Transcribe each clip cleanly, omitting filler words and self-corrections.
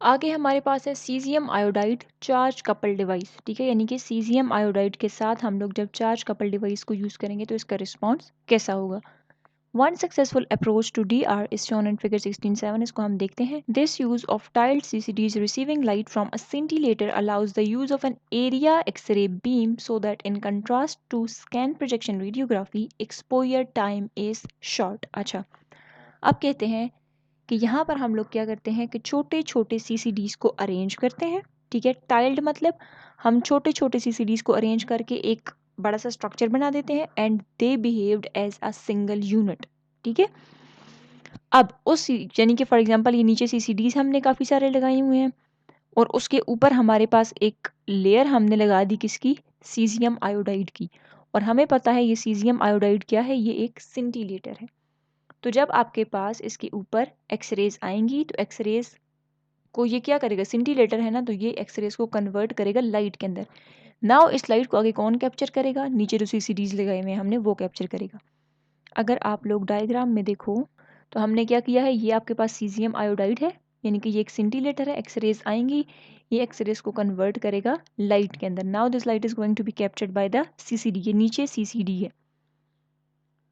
आगे हमारे पास है caesium iodide charge couple device, ठीक है, यानी कि सीजियम आयोडाइड के साथ हम लोग जब चार्ज कपल डिवाइस को यूज़ करेंगे तो इसका रिस्पॉन्स कैसा होगा। One successful approach to DR is shown in figure 16.7। इसको हम देखते हैं। This use of tiled CCDs receiving light from a scintillator allows the use of an area X-ray beam so that in contrast to scan projection radiography exposure time is short। अच्छा, अब कहते हैं कि यहाँ पर हम लोग क्या करते हैं कि छोटे छोटे CCDs को अरेंज करते हैं, ठीक है। टाइल्ड मतलब हम छोटे छोटे CCDs को अरेंज करके एक बड़ा सा स्ट्रक्चर बना देते हैं and they behaved as a single unit, ठीक है। अब उस यानी कि फॉर एग्जांपल ये नीचे CCDs हमने काफ़ी सारे लगाए हुए हैं और उसके ऊपर हमारे पास एक लेयर हमने लगा दी किसकी, सीजियम आयोडाइड की। और हमें पता है ये सीजियम आयोडाइड क्या है, ये एक सिंटिलेटर है। तो जब आपके पास इसके ऊपर एक्सरेज आएंगी तो एक्सरेज को ये क्या करेगा, सिंटिलेटर है ना, तो ये एक्सरेज को कन्वर्ट करेगा लाइट के अंदर। नाउ इस लाइट को आगे कौन कैप्चर करेगा, नीचे जो CCDs लगाए हुए हैं हमने वो कैप्चर करेगा। अगर आप लोग डायग्राम में देखो तो हमने क्या किया है, ये आपके पास सीजियम आयोडाइड है, यानी कि ये एक सिंटिलेटर है, एक्सरेज आएंगी, ये एक्सरेज को कन्वर्ट करेगा लाइट के अंदर। Now this light is going to be captured by the CCD, ये नीचे CCD है,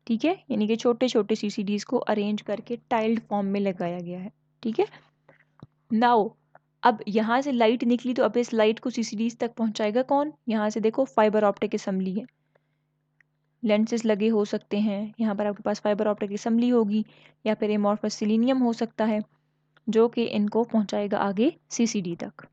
ठीक है, यानी कि छोटे छोटे CCDs को अरेंज करके टाइल्ड फॉर्म में लगाया गया है, ठीक है। नाउ अब यहाँ से लाइट निकली तो अब इस लाइट को CCDs तक पहुंचाएगा कौन, यहाँ से देखो फाइबर ऑप्टिक असेंबली है, लेंसेज लगे हो सकते हैं, यहाँ पर आपके पास फाइबर ऑप्टिक असेंबली होगी या फिर एमॉर्फस सिलीनियम हो सकता है जो कि इनको पहुंचाएगा आगे CCD तक।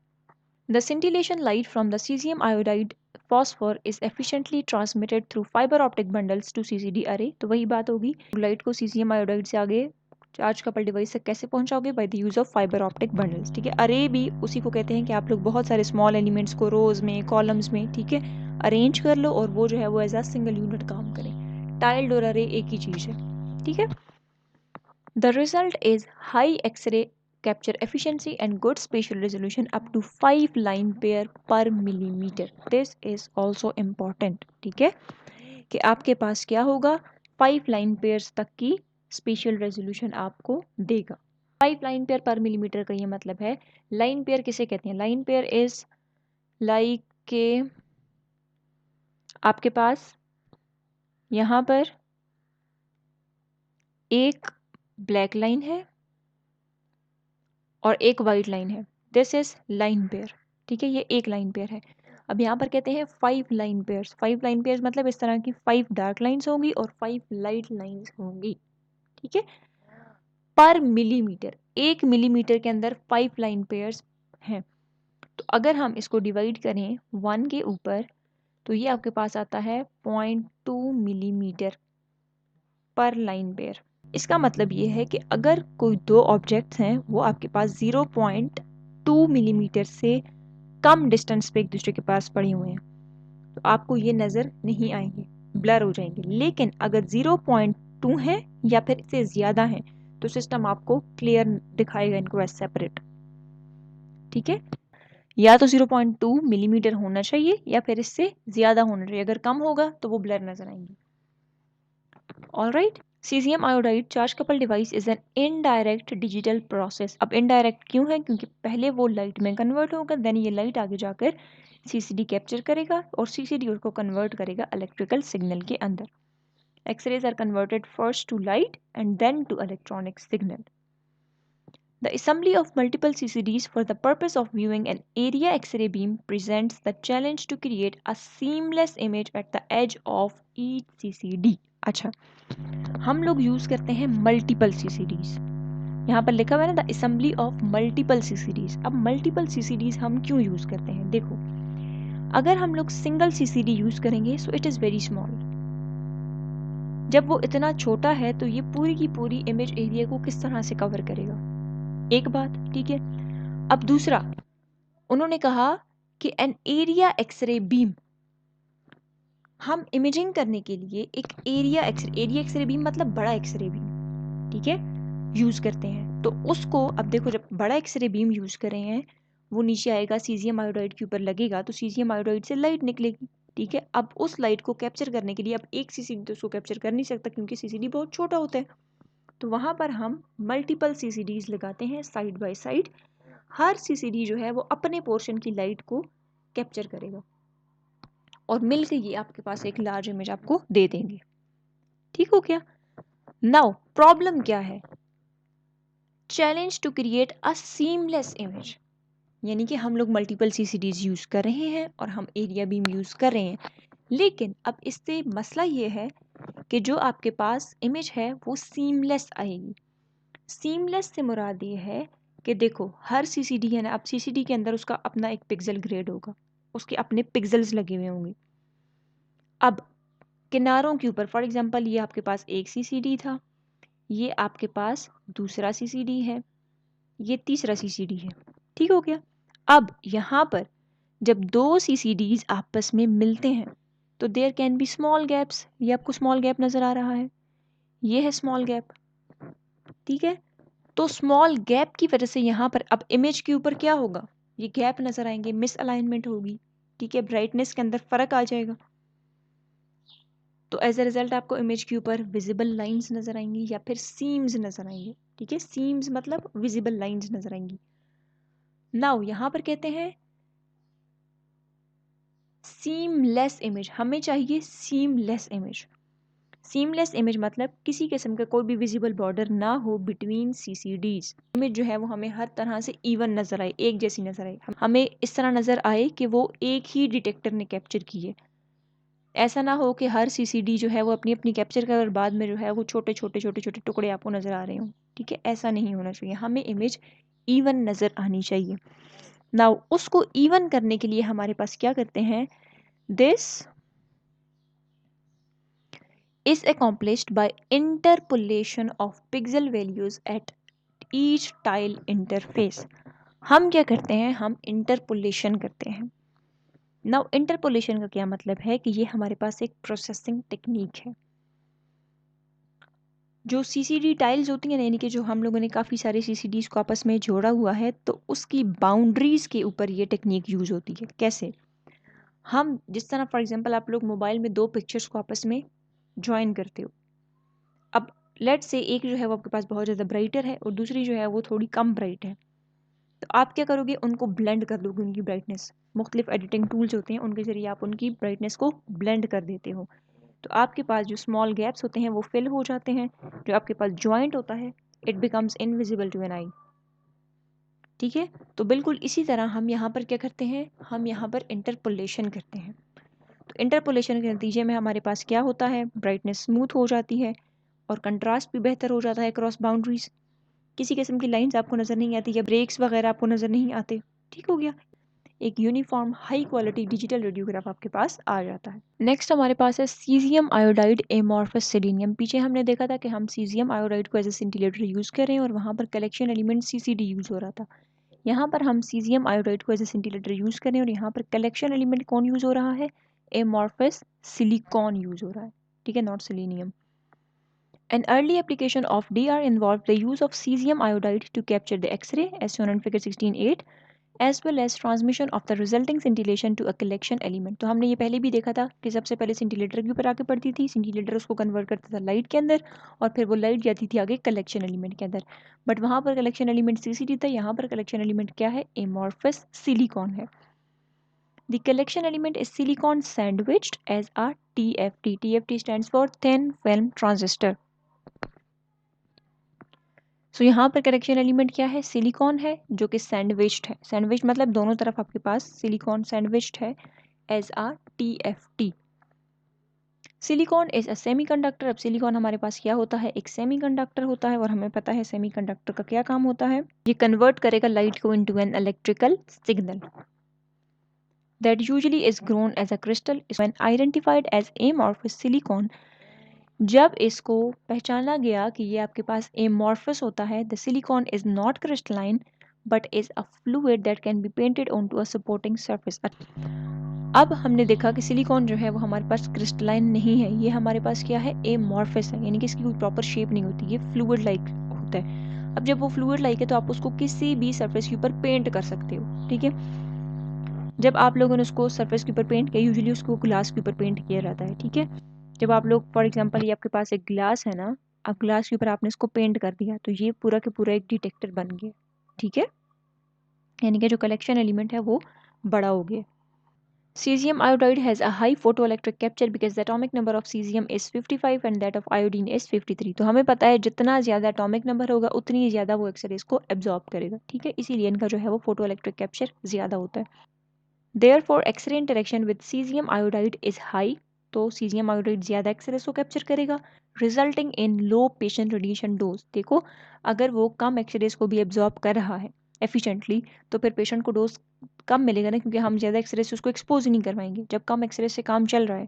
The scintillation light from the cesium iodide phosphor is efficiently transmitted through fiber optic bundles to CCD array। तो वही बात होगी, लाइट को सीजियम आयोडाइड से आगे चार्ज कपल डिवाइस तक कैसे पहुंचाओगे, by the use of fibre optic bundles, ठीक है। अरे भी उसी को कहते हैं कि आप लोग बहुत सारे स्मॉल एलिमेंट्स को रोज में कॉलम्स में, ठीक है, अरेंज कर लो और वो जो है वो एज अ सिंगल यूनिट काम करें। टाइल्ड और अरे एक ही चीज है, ठीक है। The result is high X-ray capture efficiency and good spatial resolution up to 5 line pair per millimeter। This is also important, ठीक है, कि आपके पास क्या होगा, 5 लाइन पेयर्स तक की स्पेशियल रेजोल्यूशन आपको देगा। 5 लाइन पेयर पर मिलीमीटर का ये मतलब है, लाइन पेयर किसे कहते हैं, लाइन पेयर इज लाइक के आपके पास यहाँ पर एक ब्लैक लाइन है और एक वाइट लाइन है, दिस इज लाइन पेयर, ठीक है, ये एक लाइन पेयर है। अब यहाँ पर कहते हैं 5 लाइन पेयर्स, 5 लाइन पेयर्स मतलब इस तरह की 5 डार्क लाइन्स होंगी और 5 लाइट लाइन्स होंगी, ठीक है, पर मिलीमीटर, 1 मिलीमीटर के अंदर 5 लाइन पेयर्स हैं। तो अगर हम इसको डिवाइड करें 1 के ऊपर तो ये आपके पास आता है 0.2 मिलीमीटर पर लाइन पेयर। इसका मतलब ये है कि अगर कोई दो ऑब्जेक्ट्स हैं वो आपके पास 0.2 मिलीमीटर से कम डिस्टेंस पे एक दूसरे के पास पड़े हुए हैं तो आपको ये नज़र नहीं आएंगे, ब्लर हो जाएंगे। लेकिन अगर 0.2 है या फिर इससे ज़्यादा है तो सिस्टम आपको क्लियर दिखाएगा इनको एज सेपरेट, ठीक है। या तो 0.2 मिलीमीटर होना चाहिए या फिर इससे ज़्यादा होना चाहिए, अगर कम होगा तो वो ब्लर नज़र आएंगे। Alright, caesium iodide charge couple device is an indirect digital process. अब इनडायरेक्ट क्यों है, क्योंकि पहले वो लाइट में कन्वर्ट होगा, देन ये लाइट आगे जाकर CCD कैप्चर करेगा और CCD उसको कन्वर्ट करेगा इलेक्ट्रिकल सिग्नल के अंदर। X rays are converted first to light and then to electronic signal. The assembly of multiple CCDs for the purpose of viewing an area X-ray beam presents the challenge to create a seamless image at the edge of each CCD। अच्छा, हम लोग use करते हैं multiple CCDs, यहाँ पर लिखा हुआ है ना the assembly of multiple CCDs। अब मल्टीपल CCDs हम क्यों यूज करते हैं, देखो अगर हम लोग सिंगल CCD यूज करेंगे so it is very small, जब वो इतना छोटा है तो ये पूरी की पूरी इमेज एरिया को किस तरह से कवर करेगा, एक बात, ठीक है। अब दूसरा, उन्होंने कहा कि एन एरिया एक्सरे बीम, हम इमेजिंग करने के लिए एक एरिया एक्सरे बीम मतलब बड़ा एक्सरे बीम, ठीक है, यूज करते हैं। तो उसको अब देखो जब बड़ा एक्सरे बीम यूज कर रहे हैं वो नीचे आएगा सीजियम आयोडाइड के ऊपर लगेगा तो सीजियम आयोडाइड से लाइट निकलेगी, ठीक है। अब उस लाइट को कैप्चर करने के लिए अब एक CCD तो उसको कैप्चर कर नहीं सकता क्योंकि CCD बहुत छोटा होता है, तो वहां पर हम मल्टीपल CCDs लगाते हैं side by side. Her CCD जो है वो अपने पोर्शन की लाइट को कैप्चर करेगा और मिलकर ये आपके पास एक लार्ज इमेज आपको दे देंगे। ठीक हो गया। नाउ प्रॉब्लम क्या है? Challenge to create a seamless image, यानी कि हम लोग मल्टीपल CCDs यूज कर रहे हैं और हम एरिया बीम यूज कर रहे हैं, लेकिन अब इससे मसला ये है कि जो आपके पास इमेज है वो सीमलेस आएगी। सीमलेस से मुराद ये है कि देखो हर CCD है ना, अब CCD के अंदर उसका अपना एक पिक्सल ग्रेड होगा, उसके अपने पिक्सल्स लगे हुए होंगे। अब किनारों के ऊपर फॉर एग्जांपल ये आपके पास एक CCD था, ये आपके पास दूसरा CCD है, ये तीसरा CCD है। ठीक हो गया। अब यहाँ पर जब दो CCDs आपस में मिलते हैं तो there can be small gaps. ये आपको स्मॉल गैप नजर आ रहा है, ये है स्मॉल गैप। ठीक है, तो स्मॉल गैप की वजह से यहाँ पर अब इमेज के ऊपर क्या होगा, ये गैप नजर आएंगे, मिस अलाइनमेंट होगी। ठीक है, ब्राइटनेस के अंदर फर्क आ जाएगा, तो एज अ रिजल्ट आपको इमेज के ऊपर विजिबल लाइंस नजर आएंगी या फिर सीम्स नजर आएंगे। ठीक है, सीम्स मतलब विजिबल लाइंस नजर आएंगी। नाउ यहाँ पर कहते हैं सीमलेस इमेज, हमें चाहिए सीमलेस इमेज। सीमलेस इमेज मतलब किसी किस्म का कोई भी विजिबल बॉर्डर ना हो बिटवीन CCDs। इमेज जो है वो हमें हर तरह से इवन नजर आए, एक जैसी नजर आए, हमें इस तरह नजर आए कि वो एक ही डिटेक्टर ने कैप्चर की है। ऐसा ना हो कि हर CCD जो है वो अपनी अपनी कैप्चर कर और बाद में जो है वो छोटे छोटे छोटे छोटे टुकड़े आपको नजर आ रहे हों। ठीक है, ऐसा नहीं होना चाहिए, हमें इमेज इवन नजर आनी चाहिए। नाउ उसको इवन करने के लिए हमारे पास क्या करते हैं, this is accomplished by interpolation of pixel values at each tile interface। हम क्या करते हैं, हम इंटरपोलेशन करते हैं। नाउ इंटरपोलेशन का क्या मतलब है कि ये हमारे पास एक प्रोसेसिंग टेक्निक है। जो CCD टाइल्स होती हैं ना, यानी कि जो हम लोगों ने काफ़ी सारे CCDs को आपस में जोड़ा हुआ है, तो उसकी बाउंड्रीज के ऊपर ये टेक्निक यूज होती है। कैसे? हम जिस तरह फॉर एग्जांपल आप लोग मोबाइल में दो पिक्चर्स को आपस में ज्वाइन करते हो, अब लेट से एक जो है वो आपके पास बहुत ज़्यादा ब्राइटर है और दूसरी जो है वो थोड़ी कम ब्राइट है, तो आप क्या करोगे, उनको ब्लेंड कर दोगे, उनकी ब्राइटनेस। मुख्तलिफ एडिटिंग टूल्स होते हैं, उनके ज़रिए आप उनकी ब्राइटनेस को ब्लेंड कर देते हो, तो आपके पास जो स्मॉल गैप्स होते हैं वो फिल हो जाते हैं, जो आपके पास जॉइंट होता है it becomes invisible to an eye. ठीक है, तो बिल्कुल इसी तरह हम यहाँ पर क्या करते हैं, हम यहाँ पर इंटरपोलेशन करते हैं। तो इंटरपोलेशन के नतीजे में हमारे पास क्या होता है, ब्राइटनेस स्मूथ हो जाती है और कंट्रास्ट भी बेहतर हो जाता है क्रॉस बाउंड्रीज। किसी किस्म की लाइंस आपको नज़र नहीं आती या ब्रेक्स वगैरह आपको नज़र नहीं आते। ठीक हो गया, एक uniform high quality digital radiograph आपके पास आ जाता है। नेक्स्ट हमारे पास है सीजियम आयोडाइड एमॉर्फस सेलेनियम। पीछे हमने देखा था कि हम सीजियम आयोडाइड को एज ए सिंटिलेटर यूज़ कर रहे हैं और वहाँ पर कलेक्शन एलिमेंट CCD यूज़ हो रहा था। यहाँ पर हम सीजियम आयोडाइड को एज ए सिंटिलेटर यूज़ कर रहे हैं और यहाँ पर कलेक्शन एलिमेंट कौन यूज़ हो रहा है, एमॉर्फस सिलिकॉन यूज़ हो रहा है। ठीक है, not selenium. An early application of DR involved the use of cesium iodide to capture the X-ray, as shown in figure 16.8, as well as transmission of the resulting scintillation to a collection element। तो हमने ये पहले भी देखा था कि सबसे पहले सिंटिलेटर के ऊपर आके पड़ती थी, सिंटिलेटर उसको कन्वर्ट करता था लाइट के अंदर और फिर वो लाइट जाती थी आगे कलेक्शन एलिमेंट के अंदर। बट वहाँ पर कलेक्शन एलिमेंट CCD था, यहाँ पर कलेक्शन एलिमेंट क्या है, एमॉर्फस सिलिकॉन है। The collection element is silicon sandwiched as a TFT. TFT stands for thin film transistor। सो यहाँ पर करेक्शन एलिमेंट क्या है, सिलिकॉन है जो कि सैंडविच्ड है। सैंडविच मतलब दोनों तरफ आपके पास सिलिकॉन सैंडविच्ड है as a TFT। Silicon is a semiconductor. अब सिलिकॉन हमारे पास क्या होता है, एक सेमीकंडक्टर होता है और हमें पता है सेमीकंडक्टर का क्या काम होता है, ये कन्वर्ट करेगा लाइट को into an electrical signal that usually is grown as a crystal is when identified as amorphous silicon। जब इसको पहचाना गया कि ये आपके पास amorphous होता है, the silicon is not crystalline but is a fluid that can be painted onto a supporting surface। अब हमने देखा कि सिलिकॉन जो है वो हमारे पास क्रिस्टलाइन नहीं है, ये हमारे पास क्या है, amorphous है, यानी कि इसकी कोई प्रॉपर शेप नहीं होती, ये फ्लूइड लाइक होता है। अब जब वो फ्लूइड लाइक है तो आप उसको किसी भी सरफेस के ऊपर पेंट कर सकते हो। ठीक है, जब आप लोगों ने उसको सरफेस के ऊपर पेंट किया, यूजुअली उसको ग्लास के ऊपर पेंट किया जाता है। ठीक है, जब आप लोग फॉर एग्जांपल ये आपके पास एक ग्लास है ना, अब ग्लास के ऊपर आपने इसको पेंट कर दिया तो ये पूरा के पूरा एक डिटेक्टर बन गया। ठीक है, यानी कि जो कलेक्शन एलिमेंट है वो बड़ा हो गया। Cesium iodide has a high photoelectric capture because the atomic number of cesium is 55 and that of iodine is 53। तो हमें पता है जितना ज़्यादा एटॉमिक नंबर होगा उतनी ज़्यादा वो एक्सरेज को एब्जॉर्ब करेगा, ठीक है, इसीलिए इनका जो है वो फोटो इलेक्ट्रिक कैप्चर ज़्यादा होता है। Therefore X ray interaction with cesium iodide is high, तो cesium iodide ज़्यादा एक्सरेज को कैप्चर करेगा, resulting in low patient radiation dose. देखो अगर वो कम एक्सरेज को भी एब्जॉर्ब कर रहा है एफिशिएंटली तो फिर पेशेंट को डोज कम मिलेगा ना, क्योंकि हम ज़्यादा एक्सरे से उसको एक्सपोज ही नहीं करवाएंगे जब कम एक्सरे से काम चल रहा है।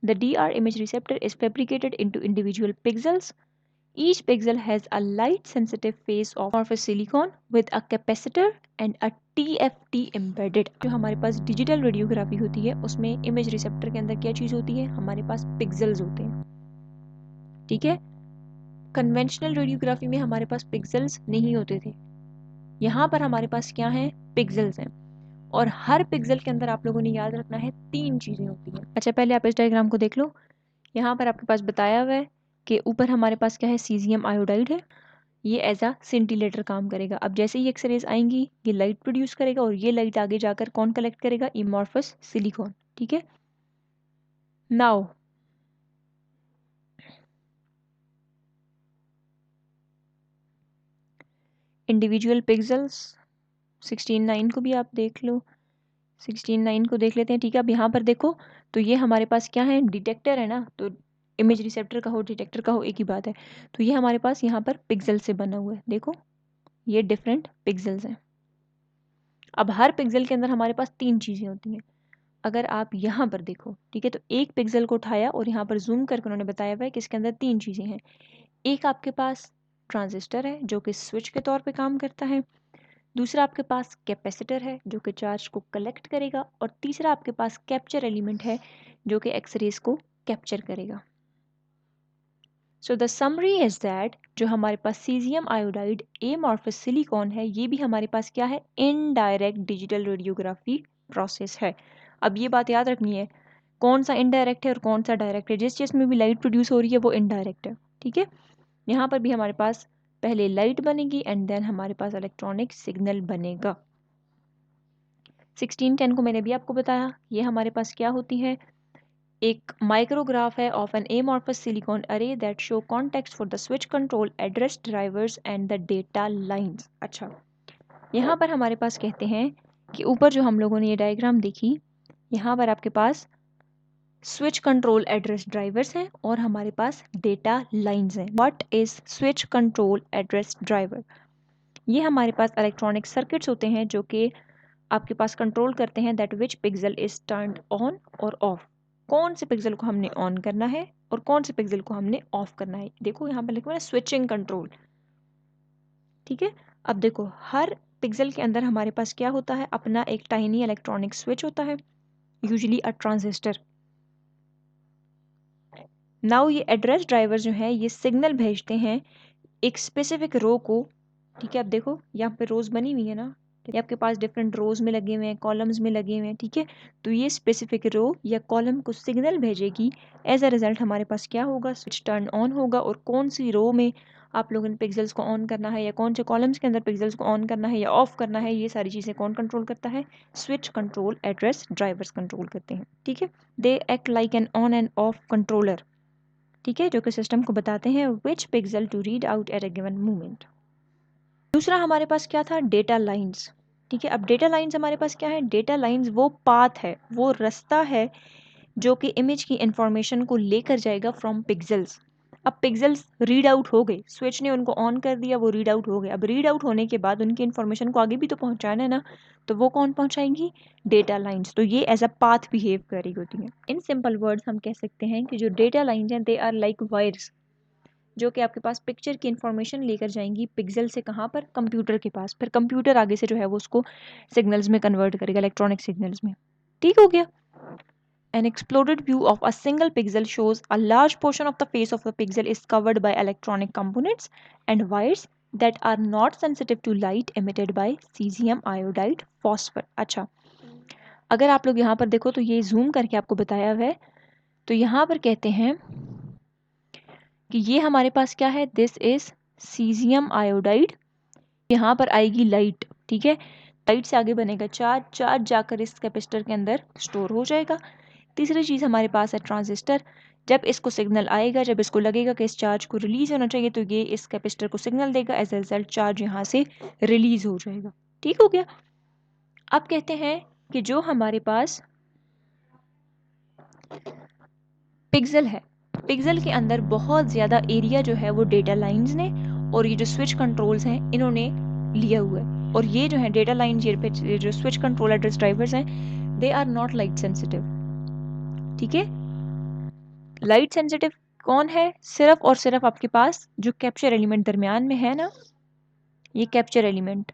The DR image receptor is fabricated into individual pixels. Each pixel has a light sensitive phase of amorphous silicon with a capacitor and a TFT embedded। जो हमारे पास डिजिटल रेडियोग्राफी होती है उसमें इमेज रिसेप्टर के अंदर क्या चीज़ होती है, हमारे पास पिक्सेल्स होते हैं, ठीक है। कन्वेंशनल रेडियोग्राफी में हमारे पास पिक्सेल्स नहीं होते थे, यहाँ पर हमारे पास क्या है, पिक्सेल्स हैं। और हर पिक्सल के अंदर आप लोगों ने याद रखना है 3 चीज़ें होती हैं। अच्छा पहले आप इस डायग्राम को देख लो, यहाँ पर आपके पास बताया हुआ है कि ऊपर हमारे पास क्या है, सीजियम आयोडाइड है, ये एज अ सेंटिलेटर काम करेगा। अब जैसे ही एक्सरेज आएंगी ये लाइट प्रोड्यूस करेगा और ये लाइट आगे जाकर कौन कलेक्ट करेगा, इमॉर्फस सिलिकॉन, ठीक है। नाउ इंडिविजुअल पिक्सल्स 16:9 को भी आप देख लो, 16:9 को देख लेते हैं, ठीक है। अब यहाँ पर देखो तो ये हमारे पास क्या है, डिटेक्टर है ना, तो इमेज रिसेप्टर का हो डिटेक्टर का हो एक ही बात है। तो ये हमारे पास यहाँ पर पिक्सल से बना हुआ है, देखो ये डिफरेंट पिक्सल्स हैं। अब हर पिक्सल के अंदर हमारे पास 3 चीज़ें होती हैं। अगर आप यहाँ पर देखो, ठीक है, तो एक पिक्सल को उठाया और यहाँ पर जूम करके उन्होंने बताया हुआ है कि इसके अंदर 3 चीज़ें हैं। एक आपके पास ट्रांजिस्टर है जो कि स्विच के तौर पे काम करता है, दूसरा आपके पास कैपेसिटर है जो कि चार्ज को कलेक्ट करेगा, और तीसरा आपके पास कैप्चर एलिमेंट है जो कि एक्सरेज को कैप्चर करेगा। So the summary is that जो हमारे पास सीजियम आयोडाइड एमॉर्फस सिलिकॉन है ये भी हमारे पास क्या है, इनडायरेक्ट डिजिटल रेडियोग्राफी प्रोसेस है। अब ये बात याद रखनी है कौन सा इनडायरेक्ट है और कौन सा डायरेक्ट है। जिस चीज़ में भी लाइट प्रोड्यूस हो रही है वो इनडायरेक्ट है, ठीक है। यहाँ पर भी हमारे पास पहले लाइट बनेगी एंड देन हमारे पास इलेक्ट्रॉनिक सिग्नल बनेगा। 1610 को मैंने भी आपको बताया, ये हमारे पास क्या होती है, एक माइक्रोग्राफ है ऑफ एन एमॉर्फस सिलिकॉन अरे that show context for the switch control address drivers and the data lines. अच्छा यहाँ पर हमारे पास कहते हैं कि ऊपर जो हम लोगों ने ये डायग्राम देखी, यहाँ पर आपके पास स्विच कंट्रोल एड्रेस ड्राइवर्स हैं और हमारे पास डेटा लाइंस हैं। What is switch control address driver, ये हमारे पास इलेक्ट्रॉनिक सर्किट्स होते हैं जो कि आपके पास कंट्रोल करते हैं that which pixel is turned on और ऑफ, कौन से पिक्सल को हमने ऑन करना है और कौन से पिक्सल को हमने ऑफ करना है। देखो यहाँ पर लिखा हुआ है स्विचिंग कंट्रोल, ठीक है। अब देखो हर पिक्सल के अंदर हमारे पास क्या होता है, अपना एक टाइनी इलेक्ट्रॉनिक स्विच होता है, यूजुअली अ ट्रांजिस्टर। नाउ ये एड्रेस ड्राइवर जो है ये सिग्नल भेजते हैं एक स्पेसिफिक रो को, ठीक है। अब देखो यहाँ पे रोज बनी हुई है ना, ये आपके पास डिफरेंट रोज में लगे हुए हैं, कॉलम्स में लगे हुए हैं, ठीक है। तो ये स्पेसिफिक रो या कॉलम को सिग्नल भेजेगी, एज अ रिजल्ट हमारे पास क्या होगा, स्विच टर्न ऑन होगा। और कौन सी रो में आप लोगों ने पिक्सल्स को ऑन करना है या कौन से कॉलम्स के अंदर पिक्सल्स को ऑन करना है या ऑफ करना है, ये सारी चीज़ें कौन कंट्रोल करता है, switch control address drivers control करते हैं, ठीक है। They act like an on and off controller, ठीक है, जो कि सिस्टम को बताते हैं which pixel to read out at a given moment. दूसरा हमारे पास क्या था, डेटा लाइंस, ठीक है। अब डेटा लाइंस हमारे पास क्या है, डेटा लाइंस वो पाथ है, वो रास्ता है जो कि इमेज की इंफॉर्मेशन को लेकर जाएगा फ्रॉम पिक्सल्स। अब पिक्सल्स रीड आउट हो गए, स्विच ने उनको ऑन कर दिया, वो रीड आउट हो गए। अब रीड आउट होने के बाद उनकी इंफॉर्मेशन को आगे भी तो पहुंचाना है ना, तो वो कौन पहुंचाएंगी, डेटा लाइंस। तो ये एज अ पाथ बिहेव कर रही होती हैं। इन सिंपल वर्ड्स हम कह सकते हैं कि जो डेटा लाइंस हैं दे आर लाइक वायर्स, जो कि आपके पास पिक्चर की इन्फॉर्मेशन लेकर जाएंगी पिक्सल से कहाँ पर, कंप्यूटर के पास। फिर कंप्यूटर आगे से जो है वो उसको सिग्नल्स में कन्वर्ट करेगा, इलेक्ट्रॉनिक सिग्नल्स में, ठीक हो गया। An exploded view of a single pixel shows a large portion of the face of the pixel is covered by electronic components and wires that are not sensitive to light emitted by cesium iodide phosphor। अच्छा अगर आप लोग यहाँ पर देखो तो ये zoom करके आपको बताया हुआ है, तो यहाँ पर कहते हैं कि ये हमारे पास क्या है, दिस इज सीजियम आयोडाइड, यहाँ पर आएगी लाइट, ठीक है, लाइट से आगे बनेगा चार्ज, चार्ज जाकर इस कैपेसिटर के अंदर स्टोर हो जाएगा। तीसरी चीज़ हमारे पास है ट्रांजिस्टर। जब इसको सिग्नल आएगा, जब इसको लगेगा कि इस चार्ज को रिलीज होना चाहिए, तो ये इस कैपेसिटर को सिग्नल देगा, एज ए रिजल्ट चार्ज यहाँ से रिलीज हो जाएगा। ठीक हो गया। अब कहते हैं कि जो हमारे पास पिक्सल है, पिक्सल के अंदर बहुत ज़्यादा एरिया जो है वो डेटा लाइंस ने और ये जो स्विच कंट्रोल्स हैं इन्होंने लिया हुआ है। और ये जो है डेटा लाइन, ये जो स्विच कंट्रोल एड्रेस ड्राइवर्स हैं, they are not light sensitive. ठीक है, लाइट सेंसिटिव कौन है? सिर्फ और सिर्फ आपके पास जो कैप्चर एलिमेंट दरमियान में है ना, ये कैप्चर एलिमेंट,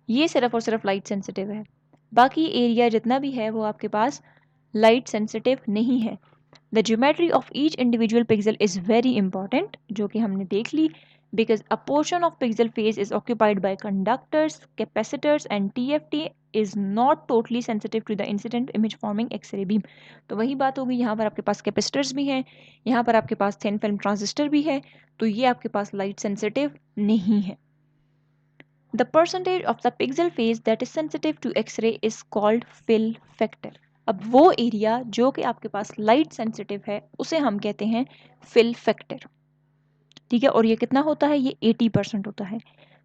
ये सिर्फ और सिर्फ लाइट सेंसिटिव है। बाकी एरिया जितना भी है वो आपके पास लाइट सेंसिटिव नहीं है। The geometry of each individual pixel is very important, जो कि हमने देख ली, because a portion of pixel face is occupied by conductors, capacitors and TFT is not totally sensitive to the incident image forming X ray beam. तो वही बात होगी, यहाँ पर आपके पास कैपेसिटर्स भी हैं, यहाँ पर आपके पास थिन फिल्म ट्रांजिस्टर भी है, तो ये आपके पास लाइट सेंसिटिव नहीं है। The percentage of the pixel phase that is sensitive to X-ray is called fill factor. अब वो एरिया जो कि आपके पास लाइट सेंसिटिव है उसे हम कहते हैं फिल फैक्टर। ठीक है, और ये कितना होता है? ये 80% होता है।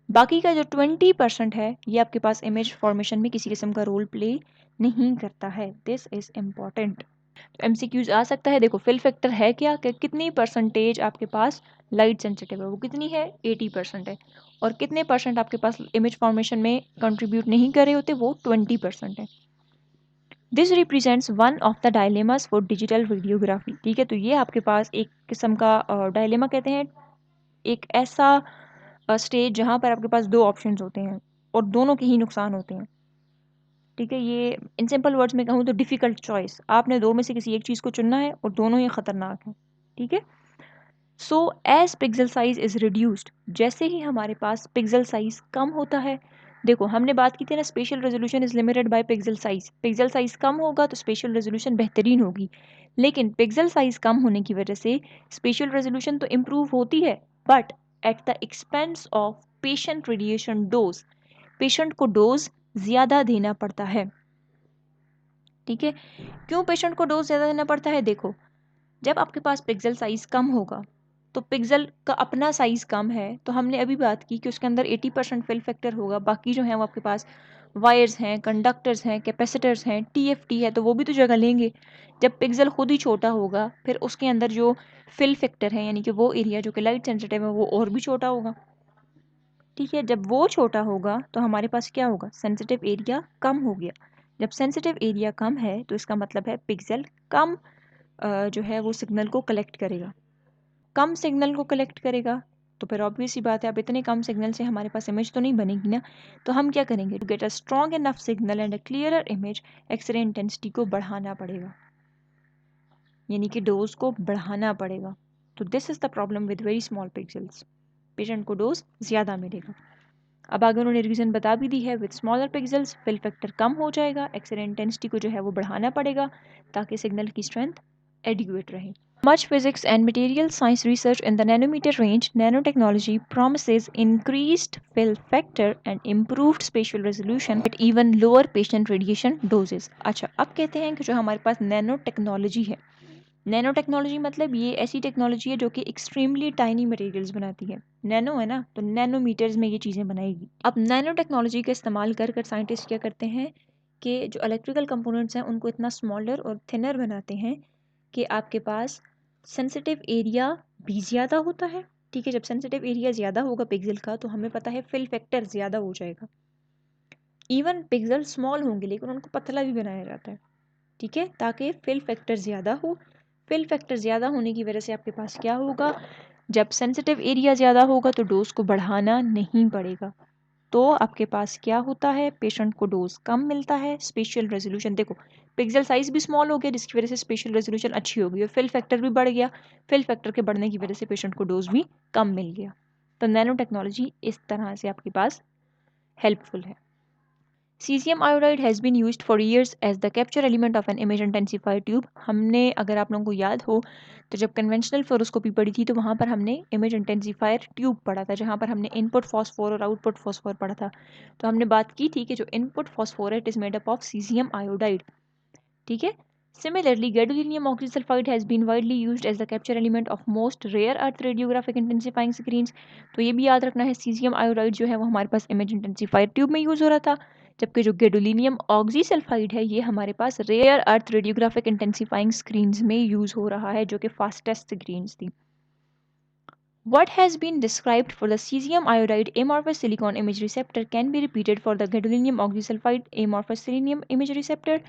बाकी का जो 20% है ये आपके पास इमेज फॉर्मेशन में किसी किस्म का रोल प्ले नहीं करता है। This is important. तो एमसीक्यूज आ सकता है। देखो, फिल फैक्टर है क्या, कि कितनी परसेंटेज आपके पास लाइट सेंसिटिव है, वो कितनी है? 80% है। और कितने परसेंट आपके पास इमेज फॉर्मेशन में कंट्रीब्यूट नहीं कर रहे होते, वो 20% है। This represents one of the dilemmas for digital videography. ठीक है, तो ये आपके पास एक किस्म का डायलेमा कहते हैं, एक ऐसा स्टेज जहाँ पर आपके पास दो ऑप्शंस होते हैं और दोनों के ही नुकसान होते हैं। ठीक है, ये इन सिंपल वर्ड्स में कहूँ तो डिफ़िकल्ट चॉइस, आपने दो में से किसी एक चीज़ को चुनना है और दोनों ही ख़तरनाक हैं। ठीक है, so as pixel size is reduced, जैसे ही हमारे पास पिक्सल साइज कम होता है, देखो हमने बात की थी ना, spatial resolution is limited by pixel size. Pixel size कम होगा तो स्पेशल रेजोल्यूशन बेहतरीन होगी, लेकिन पिक्सल साइज कम होने की वजह से स्पेशल रेजोल्यूशन तो इम्प्रूव होती है, but at the expense of patient radiation dose. Patient को डोज ज़्यादा देना पड़ता है। ठीक है, क्यों पेशेंट को डोज ज़्यादा देना पड़ता है? देखो, जब आपके पास पिक्सल साइज कम होगा तो पिक्सल का अपना साइज कम है, तो हमने अभी बात की कि उसके अंदर 80% फिल फैक्टर होगा, बाकी जो है वो आपके पास वायर्स हैं, कंडक्टर्स हैं, कैपेसिटर्स हैं, टीएफटी है, तो वो भी तो जगह लेंगे। जब पिक्सल खुद ही छोटा होगा, फिर उसके अंदर जो फिल फैक्टर है, यानी कि वो एरिया जो कि लाइट सेंसिटिव है, वो और भी छोटा होगा। ठीक है, जब वो छोटा होगा तो हमारे पास क्या होगा? सेंसिटिव एरिया कम हो गया। जब सेंसिटिव एरिया कम है तो इसका मतलब है पिक्सल कम जो है वो सिग्नल को कलेक्ट करेगा। कम सिग्नल को कलेक्ट करेगा तो फिर ऑब्वियस सी बात है, अब इतने कम सिग्नल से हमारे पास इमेज तो नहीं बनेगी ना। तो हम क्या करेंगे? To get a strong enough signal and a clearer image, X ray intensity को बढ़ाना पड़ेगा, यानी कि डोज को बढ़ाना पड़ेगा। तो this is the problem with very small pixels, patient को डोज ज़्यादा मिलेगा। अब आगे उन्होंने रीज़न बता भी दी है, with smaller pixels fill factor कम हो जाएगा, एक्सरे इंटेंसिटी को जो है वो बढ़ाना पड़ेगा ताकि सिग्नल की स्ट्रेंथ एडिक्वेट रहे। Much physics and material science research in the nanometer range, nanotechnology promises increased fill factor and improved spatial resolution at even lower patient radiation doses. अच्छा, अब कहते हैं कि जो हमारे पास नैनो टेक्नोलॉजी है, नैनो टेक्नोलॉजी मतलब ये ऐसी टेक्नोलॉजी है जो कि एक्सट्रीमली टाइनी मटेरियल्स बनाती है। नैनो है ना, तो नैनोमीटर्स में ये चीज़ें बनाएगी। अब नैनो टेक्नोलॉजी का इस्तेमाल कर कर साइंटिस्ट क्या करते हैं कि जो इलेक्ट्रिकल कंपोनेंट्स हैं उनको इतना स्मॉलर और थिनर बनाते हैं कि आपके पास सेंसिटिव एरिया भी ज़्यादा होता है। ठीक है, जब सेंसिटिव एरिया ज़्यादा होगा पिक्सल का तो हमें पता है फिल फैक्टर ज़्यादा हो जाएगा। इवन पिक्सल स्मॉल होंगे लेकिन उनको पतला भी बनाया जाता है। ठीक है, ताकि फिल फैक्टर ज़्यादा हो। फिल फैक्टर ज़्यादा होने की वजह से आपके पास क्या होगा? जब सेंसिटिव एरिया ज़्यादा होगा तो डोज को बढ़ाना नहीं पड़ेगा, तो आपके पास क्या होता है? पेशेंट को डोज कम मिलता है। स्पेशल रेजोल्यूशन, देखो पिक्सल साइज भी स्मॉल हो गया जिसकी वजह से स्पेशल रेजोल्यूशन अच्छी हो गई और फिल फैक्टर भी बढ़ गया। फिल फैक्टर के बढ़ने की वजह से पेशेंट को डोज भी कम मिल गया। तो नैनो टेक्नोलॉजी इस तरह से आपके पास हेल्पफुल है। Caesium iodide has been used for years as the capture element of an image intensifier tube. हमने, अगर आप लोगों को याद हो, तो जब कन्वेंशनल फ्लोरोस्कोपी पढ़ी थी तो वहाँ पर हमने इमेज इंटेंसिफायर ट्यूब पढ़ा था, जहाँ पर हमने इनपुट फॉस्फोर और आउटपुट फॉस्फोर पढ़ा था। तो हमने बात की थी कि जो इनपुट फॉस्फोर है it is made up of caesium iodide, ठीक है। Similarly, gadolinium oxysulfide has been widely used as the capture element of most rare earth radiographic intensifying screens। तो ये भी याद रखना है, सीजियम आयोडाइड जो है वो हमारे पास इमेज इंटेंसिफायर ट्यूब में यूज़ हो रहा था, जबकि जो गैडोलिनियम ऑक्सीसल्फाइड है ये हमारे पास rare earth radiographic intensifying screens में यूज़ हो रहा है, जो कि फास्टेस्ट स्क्रीन्स थी। What has been described for the cesium iodide amorphous silicon image receptor can be repeated for the gadolinium oxysulfide amorphous selenium image receptor.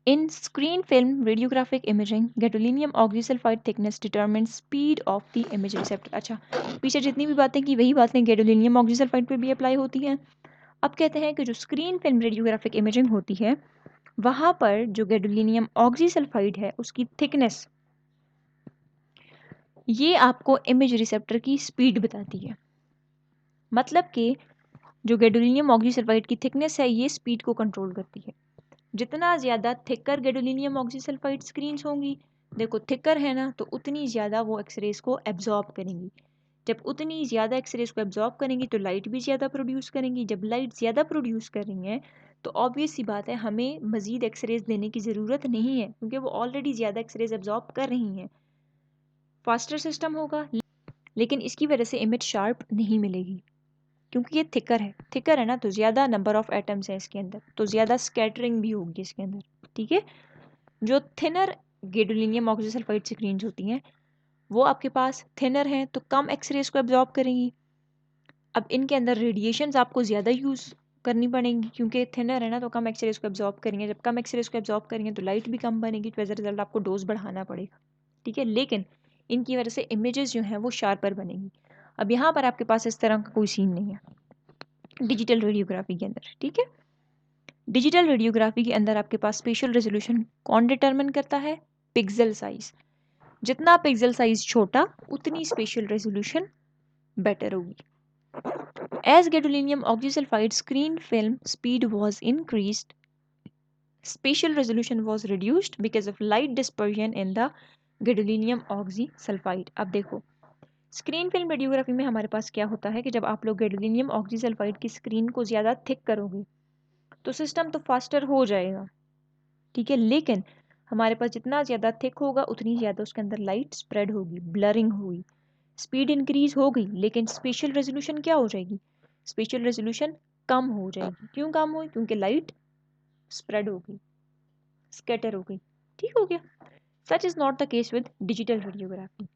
In screen film radiographic imaging, gadolinium oxysulfide thickness determines speed of the image receptor। अच्छा, पीछे जितनी भी बातें की वही बातें gadolinium oxysulfide पे भी अप्लाई होती हैं। अब कहते हैं कि जो स्क्रीन फिल्म रेडियोग्राफिक इमेजिंग होती है वहाँ पर जो gadolinium oxysulfide है उसकी थिकनेस, ये आपको इमेज रिसेप्टर की स्पीड बताती है। मतलब कि जो गैडोलिनियम ऑक्सीसल्फाइड की थिकनेस है ये स्पीड को कंट्रोल करती है। जितना ज़्यादा थिकर गैडोलिनियम ऑक्सीसल्फाइड स्क्रीन्स होंगी, देखो थिकर है ना, तो उतनी ज़्यादा वो एक्सरेज को एब्जॉर्ब करेंगी। जब उतनी ज़्यादा एक्सरेज को एब्जॉर्ब करेंगी तो लाइट भी ज़्यादा प्रोड्यूस करेंगी। जब लाइट ज़्यादा प्रोड्यूस कर रही हैं तो ऑब्वियस सी बात है हमें मज़ीद एक्सरेज देने की ज़रूरत नहीं है, क्योंकि वो ऑलरेडी ज़्यादा एक्सरेज एब्जॉर्ब कर रही हैं। फास्टर सिस्टम होगा, लेकिन इसकी वजह से इमेज शार्प नहीं मिलेगी, क्योंकि ये थिकर है ना, तो ज़्यादा नंबर ऑफ एटम्स हैं इसके अंदर, तो ज़्यादा स्कैटरिंग भी होगी इसके अंदर, ठीक है। जो थिनर गैडोलिनियम ऑक्सीसल्फाइड स्क्रीन्स होती हैं वो आपके पास थिनर हैं तो कम एक्सरेज को एब्जॉर्ब करेंगी। अब इनके अंदर रेडिएशंस आपको ज़्यादा यूज़ करनी पड़ेंगी, क्योंकि थिनर है ना तो कम एक्सरेज को एब्जॉर्ब करेंगे। जब कम एक्सरेज को एब्जॉर्ब करेंगे तो लाइट भी कम बनेगी, तो एज अ रिजल्ट आपको डोज बढ़ाना पड़ेगा, ठीक है। लेकिन इनकी वजह से इमेजेस जो हैं वो शार्पर बनेंगी। अब यहाँ पर आपके पास इस तरह का कोई सीन नहीं है डिजिटल रेडियोग्राफी के अंदर, ठीक है। डिजिटल रेडियोग्राफी के अंदर आपके पास स्पेशल रेजोल्यूशन कौन डिटरमिन करता है? Pixel size. जितना पिक्सल साइज छोटा उतनी स्पेशल रेजोल्यूशन बेटर होगी। As gadolinium oxysulfide screen film speed was increased, spatial resolution was reduced because of light dispersion in the gadolinium oxysulfide। अब देखो, स्क्रीन फिल्म रेडियोग्राफी में हमारे पास क्या होता है कि जब आप लोग गैडोलिनियम ऑक्सीसल्फाइड की स्क्रीन को ज़्यादा थिक करोगे तो सिस्टम तो फास्टर हो जाएगा, ठीक है। लेकिन हमारे पास जितना ज़्यादा थिक होगा उतनी ज़्यादा उसके अंदर लाइट स्प्रेड होगी, ब्लरिंग होगी, स्पीड इंक्रीज हो गई, लेकिन स्पेशल रेजोल्यूशन क्या हो जाएगी? स्पेशल रेजोल्यूशन कम हो जाएगी। क्यों कम हुई? क्योंकि लाइट स्प्रेड हो गई, स्कैटर हो गई, ठीक हो गया। Such is not the case with digital radiography.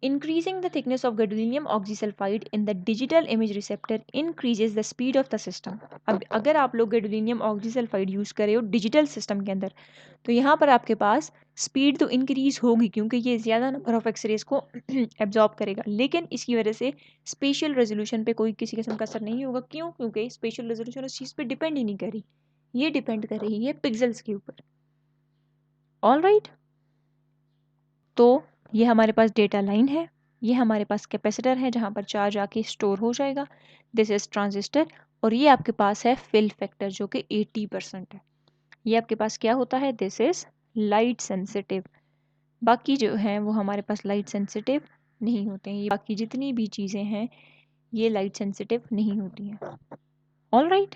Increasing the thickness of gadolinium oxysulfide in the digital image receptor increases the speed of the system। अब अगर आप लोग gadolinium oxysulfide यूज करे हो डिजिटल सिस्टम के अंदर तो यहाँ पर आपके पास स्पीड तो इंक्रीज होगी, क्योंकि ये ज़्यादा नंबर ऑफ एक्सरेज को एब्जॉर्ब करेगा, लेकिन इसकी वजह से स्पेशल रेजोल्यूशन पे कोई किसी किस्म का असर नहीं होगा। क्यों? क्योंकि स्पेशल रेजोल्यूशन उस चीज़ पे डिपेंड ही नहीं कर रही, ये डिपेंड कर रही है पिक्सल्स के ऊपर। ऑल राइट, तो ये हमारे पास डेटा लाइन है, ये हमारे पास कैपेसिटर है जहाँ पर चार्ज आके स्टोर हो जाएगा, दिस इज ट्रांजिस्टर, और ये आपके पास है फिल फैक्टर जो कि 80% है। ये आपके पास क्या होता है? This is light sensitive. बाकी जो हैं वो हमारे पास लाइट सेंसिटिव नहीं होते हैं, ये बाकी जितनी भी चीज़ें हैं ये लाइट सेंसिटिव नहीं होती हैं। All right.